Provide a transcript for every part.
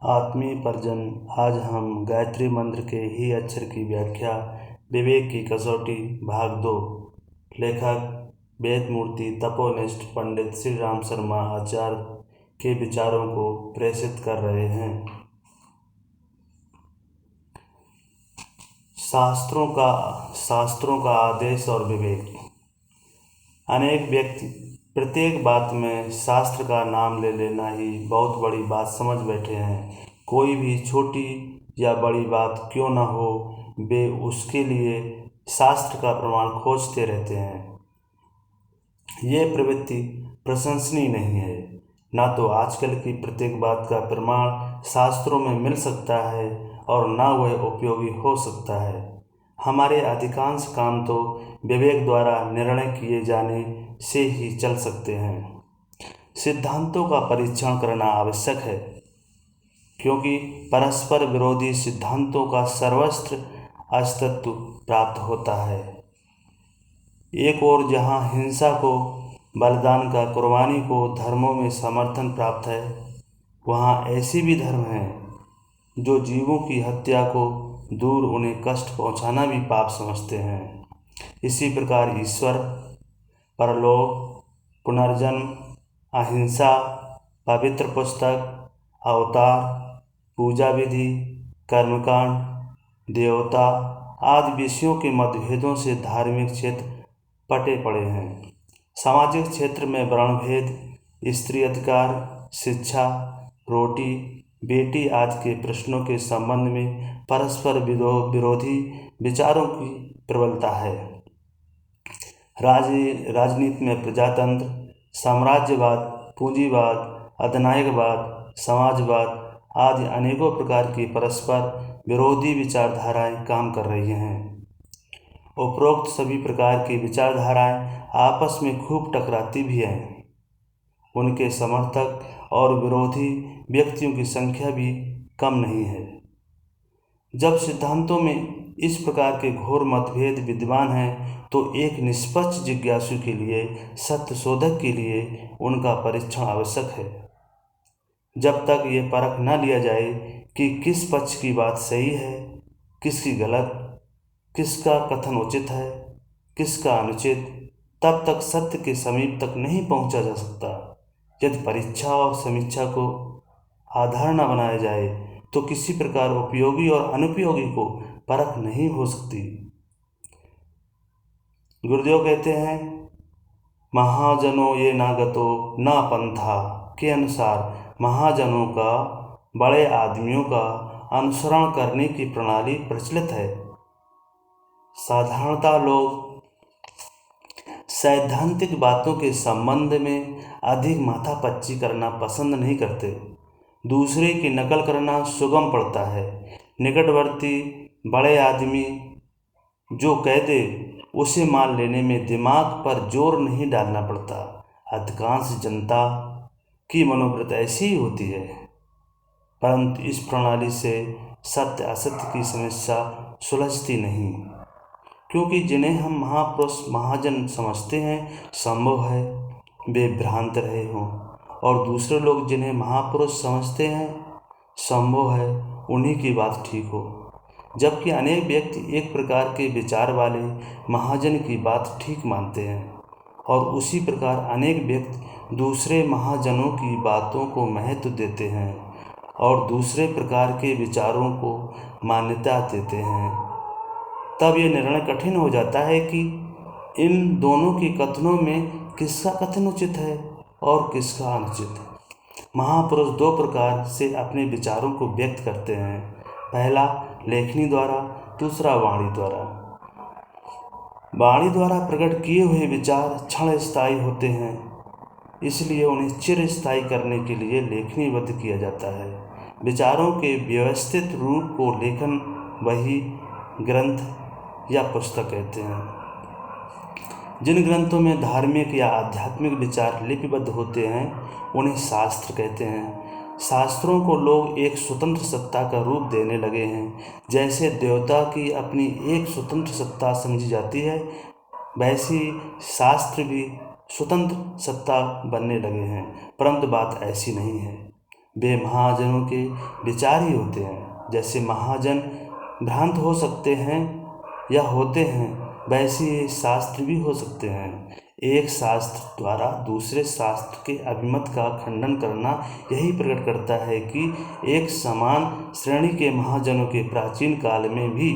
आत्मीय परिजन, आज हम गायत्री मंत्र के ही अक्षर की व्याख्या विवेक की कसौटी भाग 2 लेखक वेदमूर्ति तपोनिष्ठ पंडित श्री राम शर्मा आचार्य के विचारों को प्रेषित कर रहे हैं। शास्त्रों का आदेश और विवेक। अनेक व्यक्ति प्रत्येक बात में शास्त्र का नाम ले लेना ही बहुत बड़ी बात समझ बैठे हैं। कोई भी छोटी या बड़ी बात क्यों न हो, वे उसके लिए शास्त्र का प्रमाण खोजते रहते हैं। ये प्रवृत्ति प्रशंसनीय नहीं है। ना तो आजकल की प्रत्येक बात का प्रमाण शास्त्रों में मिल सकता है और ना वह उपयोगी हो सकता है। हमारे अधिकांश काम तो विवेक द्वारा निर्णय किए जाने से ही चल सकते हैं। सिद्धांतों का परीक्षण करना आवश्यक है, क्योंकि परस्पर विरोधी सिद्धांतों का सर्वत्र अस्तित्व प्राप्त होता है। एक ओर जहाँ हिंसा को, बलिदान का, कुर्बानी को धर्मों में समर्थन प्राप्त है, वहाँ ऐसे भी धर्म हैं जो जीवों की हत्या को दूर उन्हें कष्ट पहुँचाना भी पाप समझते हैं। इसी प्रकार ईश्वर, परलोक, पुनर्जन्म, अहिंसा, पवित्र पुस्तक, अवतार, पूजा विधि, कर्मकांड, देवता आदि विषयों के मतभेदों से धार्मिक क्षेत्र पटे पड़े हैं। सामाजिक क्षेत्र में वर्णभेद, स्त्री अधिकार, शिक्षा, रोटी, बेटी आदि के प्रश्नों के संबंध में परस्पर विरोधी विचारों की प्रबलता है। राजनीति में प्रजातंत्र, साम्राज्यवाद, पूंजीवाद, अधिनायकवाद, समाजवाद आदि अनेकों प्रकार की परस्पर विरोधी विचारधाराएं काम कर रही हैं। उपरोक्त सभी प्रकार की विचारधाराएं आपस में खूब टकराती भी हैं। उनके समर्थक और विरोधी व्यक्तियों की संख्या भी कम नहीं है। जब सिद्धांतों में इस प्रकार के घोर मतभेद विद्यमान हैं, तो एक निष्पक्ष जिज्ञासु के लिए, सत्य शोधक के लिए उनका परीक्षण आवश्यक है। जब तक ये परख न लिया जाए कि किस पक्ष की बात सही है, किसकी गलत, किसका कथन उचित है, किसका अनुचित, तब तक सत्य के समीप तक नहीं पहुंचा जा सकता। यदि परीक्षा और समीक्षा को आधार न बनाया जाए, तो किसी प्रकार उपयोगी और अनुपयोगी को परख नहीं हो सकती। गुरुदेव कहते हैं, महाजनों ये नागतो न पंथा के अनुसार महाजनों का, बड़े आदमियों का अनुसरण करने की प्रणाली प्रचलित है। साधारणतः लोग सैद्धांतिक बातों के संबंध में अधिक माथापच्ची करना पसंद नहीं करते। दूसरे की नकल करना सुगम पड़ता है। निकटवर्ती बड़े आदमी जो कह दे उसे मान लेने में दिमाग पर जोर नहीं डालना पड़ता। अधिकांश जनता की मनोवृत्ति ऐसी ही होती है, परंतु इस प्रणाली से सत्य असत्य की समस्या सुलझती नहीं, क्योंकि जिन्हें हम महापुरुष महाजन समझते हैं, संभव है वे भ्रांत रहे हों, और दूसरे लोग जिन्हें महापुरुष समझते हैं, संभव है उन्हीं की बात ठीक हो। जबकि अनेक व्यक्ति एक प्रकार के विचार वाले महाजन की बात ठीक मानते हैं, और उसी प्रकार अनेक व्यक्ति दूसरे महाजनों की बातों को महत्व देते हैं और दूसरे प्रकार के विचारों को मान्यता देते हैं। तब ये निर्णय कठिन हो जाता है कि इन दोनों के कथनों में किसका कथन उचित है और किसका अनुचित। महापुरुष दो प्रकार से अपने विचारों को व्यक्त करते हैं। पहला लेखनी द्वारा, दूसरा वाणी द्वारा। वाणी द्वारा प्रकट किए हुए विचार क्षण स्थायी होते हैं, इसलिए उन्हें चिर स्थायी करने के लिए लेखनीबद्ध किया जाता है। विचारों के व्यवस्थित रूप को लेखन, वही ग्रंथ या पुस्तक कहते हैं। जिन ग्रंथों में धार्मिक या आध्यात्मिक विचार लिपिबद्ध होते हैं, उन्हें शास्त्र कहते हैं। शास्त्रों को लोग एक स्वतंत्र सत्ता का रूप देने लगे हैं। जैसे देवता की अपनी एक स्वतंत्र सत्ता समझी जाती है, वैसी शास्त्र भी स्वतंत्र सत्ता बनने लगे हैं, परंतु बात ऐसी नहीं है। वे महाजनों के विचार ही होते हैं। जैसे महाजन भ्रांत हो सकते हैं या होते हैं, वैसे ही शास्त्र भी हो सकते हैं। एक शास्त्र द्वारा दूसरे शास्त्र के अभिमत का खंडन करना यही प्रकट करता है कि एक समान श्रेणी के महाजनों के प्राचीन काल में भी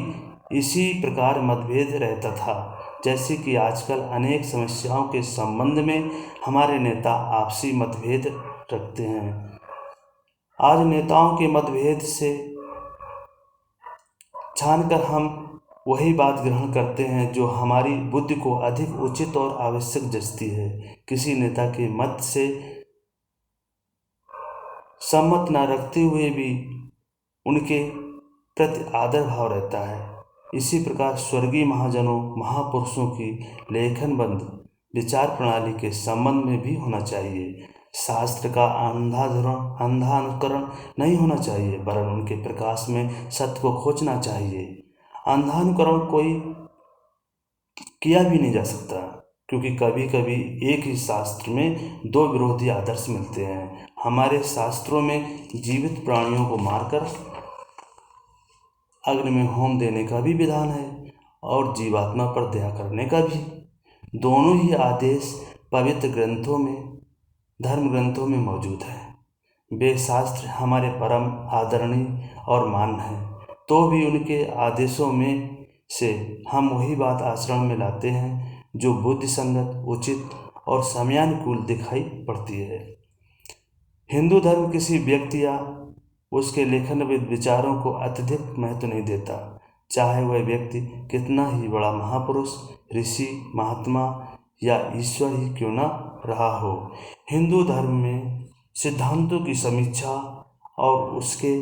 इसी प्रकार मतभेद रहता था। जैसे कि आजकल अनेक समस्याओं के संबंध में हमारे नेता आपसी मतभेद रखते हैं। आज नेताओं के मतभेद से छानकर हम वही बात ग्रहण करते हैं जो हमारी बुद्धि को अधिक उचित और आवश्यक जचती है। किसी नेता के मत से सम्मत न रखते हुए भी उनके प्रति आदर भाव रहता है। इसी प्रकार स्वर्गीय महाजनों महापुरुषों की लेखनबंद विचार प्रणाली के संबंध में भी होना चाहिए। शास्त्र का अंधा अनुकरण नहीं होना चाहिए, वरन उनके प्रकाश में सत्य को खोजना चाहिए। अंधा अनुकरण कोई किया भी नहीं जा सकता, क्योंकि कभी कभी एक ही शास्त्र में दो विरोधी आदर्श मिलते हैं। हमारे शास्त्रों में जीवित प्राणियों को मारकर अग्नि में होम देने का भी विधान है और जीवात्मा पर दया करने का भी। दोनों ही आदेश पवित्र ग्रंथों में, धर्म ग्रंथों में मौजूद है। वे शास्त्र हमारे परम आदरणीय और मान्य हैं, तो भी उनके आदेशों में से हम वही बात आचरण में लाते हैं जो बुद्धि संगत, उचित और समयानुकूल दिखाई पड़ती है। हिंदू धर्म किसी व्यक्ति या उसके लेखनविद विचारों को अत्यधिक महत्व नहीं देता, चाहे वह व्यक्ति कितना ही बड़ा महापुरुष, ऋषि, महात्मा या ईश्वर ही क्यों न रहा हो। हिंदू धर्म में सिद्धांतों की समीक्षा और उसके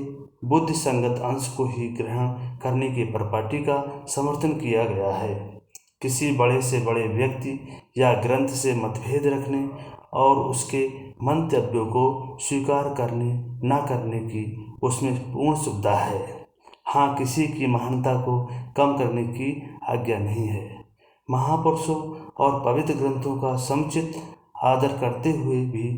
बुद्धि संगत अंश को ही ग्रहण करने की परिपाटी का समर्थन किया गया है। किसी बड़े से बड़े व्यक्ति या ग्रंथ से मतभेद रखने और उसके मंतव्यों को स्वीकार करने न करने की उसमें पूर्ण सुविधा है। हाँ, किसी की महानता को कम करने की आज्ञा नहीं है। महापुरुषों और पवित्र ग्रंथों का समुचित आदर करते हुए भी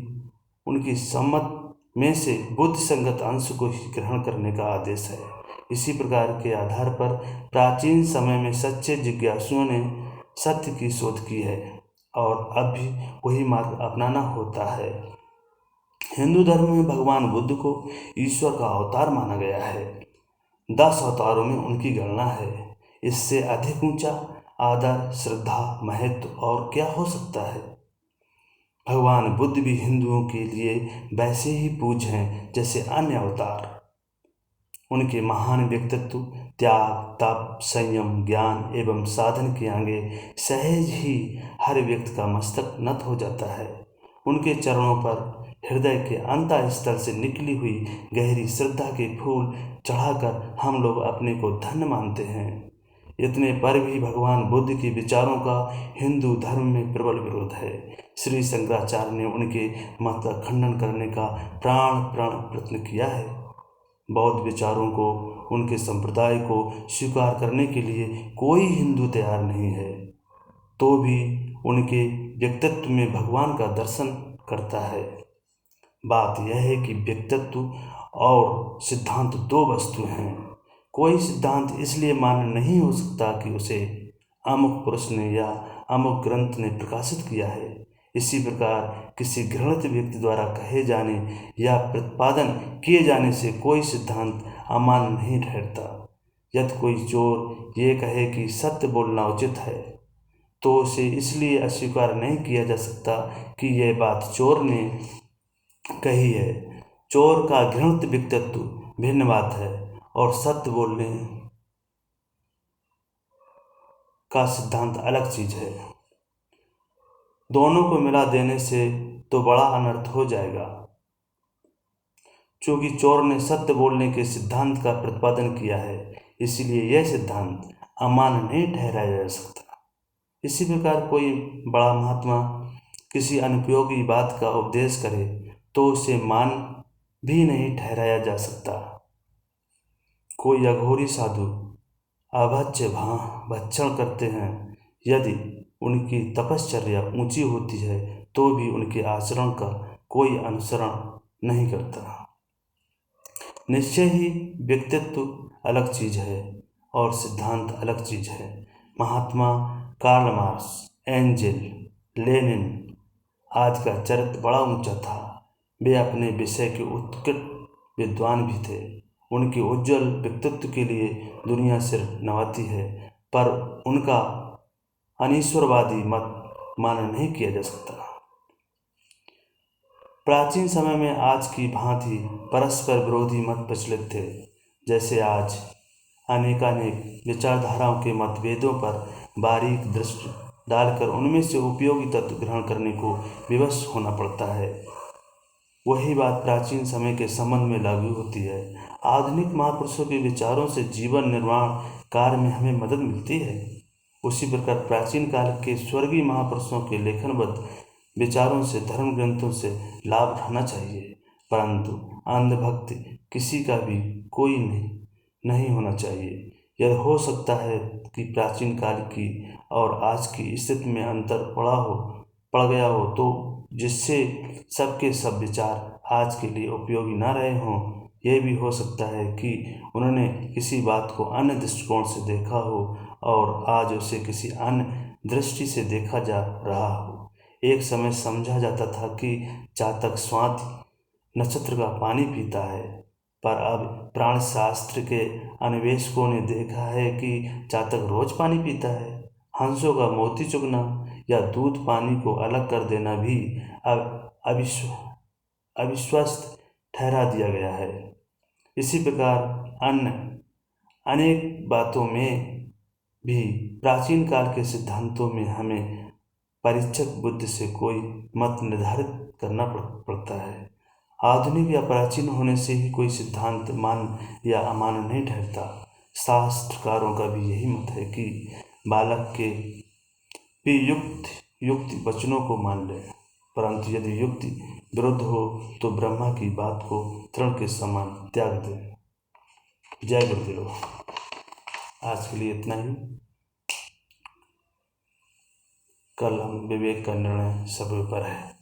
उनकी सम्मत में से बुद्धि संगत अंश को ही ग्रहण करने का आदेश है। इसी प्रकार के आधार पर प्राचीन समय में सच्चे जिज्ञासुओं ने सत्य की शोध की है और अब भी वही मार्ग अपनाना होता है। हिंदू धर्म में भगवान बुद्ध को ईश्वर का अवतार माना गया है। 10 अवतारों में उनकी गणना है। इससे अधिक ऊंचा आदर, श्रद्धा, महत्व और क्या हो सकता है। भगवान बुद्ध भी हिंदुओं के लिए वैसे ही पूज्य हैं जैसे अन्य अवतार। उनके महान व्यक्तित्व त्याग, तप, संयम, ज्ञान एवं साधन के आगे सहज ही हर व्यक्ति का मस्तक नत हो जाता है। उनके चरणों पर हृदय के अंतःस्थल से निकली हुई गहरी श्रद्धा के फूल चढ़ाकर हम लोग अपने को धन्य मानते हैं। इतने पर भी भगवान बुद्ध के विचारों का हिंदू धर्म में प्रबल विरोध है। श्री शंकराचार्य ने उनके मत का खंडन करने का प्राण प्रयत्न किया है। बौद्ध विचारों को, उनके संप्रदाय को स्वीकार करने के लिए कोई हिंदू तैयार नहीं है, तो भी उनके व्यक्तित्व में भगवान का दर्शन करता है। बात यह है कि व्यक्तित्व और सिद्धांत दो वस्तु हैं। कोई सिद्धांत इसलिए मान्य नहीं हो सकता कि उसे अमुक पुरुष ने या अमुक ग्रंथ ने प्रकाशित किया है। इसी प्रकार किसी घृणित व्यक्ति द्वारा कहे जाने या प्रतिपादन किए जाने से कोई सिद्धांत अमान्य नहीं ठहरता। यदि कोई चोर ये कहे कि सत्य बोलना उचित है, तो उसे इसलिए अस्वीकार नहीं किया जा सकता कि यह बात चोर ने कही है। चोर का घृणित व्यक्तित्व भिन्न बात है और सत्य बोलने का सिद्धांत अलग चीज है। दोनों को मिला देने से तो बड़ा अनर्थ हो जाएगा। चूंकि चोर ने सत्य बोलने के सिद्धांत का प्रतिपादन किया है, इसलिए यह सिद्धांत अमान्य नहीं ठहराया जा सकता। इसी प्रकार कोई बड़ा महात्मा किसी अनुपयोगी बात का उपदेश करे तो उसे मान्य भी नहीं ठहराया जा सकता। कोई अघोरी साधु अभक्ष्य भक्षण करते हैं, यदि उनकी तपश्चर्या ऊंची होती है तो भी उनके आचरण का कोई अनुसरण नहीं करता। निश्चय ही व्यक्तित्व अलग चीज है और सिद्धांत अलग चीज है। महात्मा कार्ल मार्क्स, एंजेल, लेनिन आदि का चरित्र बड़ा ऊंचा था। वे अपने विषय के उत्कृष्ट विद्वान भी थे। उनके उज्जवल व्यक्तित्व के लिए दुनिया सिर नवाती है, पर उनका अनीश्वरवादी मत मान्य नहीं किया जा सकता। प्राचीन समय में आज की भांति परस्पर विरोधी मत प्रचलित थे। जैसे आज अनेकानेक विचारधाराओं के मतभेदों पर बारीक दृष्टि डालकर उनमें से उपयोगी तत्व ग्रहण करने को विवश होना पड़ता है, वही बात प्राचीन समय के संबंध में लागू होती है। आधुनिक महापुरुषों के विचारों से जीवन निर्माण कार्य में हमें मदद मिलती है। उसी प्रकार प्राचीन काल के स्वर्गीय महापुरुषों के लेखनबद्ध विचारों से, धर्म ग्रंथों से लाभ उठाना चाहिए, परंतु अंधभक्ति किसी का भी कोई नहीं होना चाहिए। यह हो सकता है कि प्राचीन काल की और आज की स्थिति में अंतर पड़ गया हो, तो जिससे सबके सब विचार आज के लिए उपयोगी न रहे हों। यह भी हो सकता है कि उन्होंने किसी बात को अन्य दृष्टिकोण से देखा हो और आज उसे किसी अन्य दृष्टि से देखा जा रहा हो। एक समय समझा जाता था कि चातक स्वाति नक्षत्र का पानी पीता है, पर अब प्राणशास्त्र के अन्वेषकों ने देखा है कि चातक रोज पानी पीता है। हंसों का मोती चुगना या दूध पानी को अलग कर देना भी अब अविश्वस्त ठहरा दिया गया है। इसी प्रकार अन्य अनेक बातों में भी प्राचीन काल के सिद्धांतों में हमें परीक्षक बुद्धि से कोई मत निर्धारित करना पड़ता है। आधुनिक या प्राचीन होने से ही कोई सिद्धांत मान्य या अमान्य नहीं ठहरता। शास्त्रकारों का भी यही मत है कि बालक के भी युक्त वचनों को मान ले, परंतु यदि युक्ति विरुद्ध हो तो ब्रह्मा की बात को तृण के समान त्याग दे। जय गुरुदेव। आज के लिए इतना ही। कल हम विवेक का निर्णय सब पर है।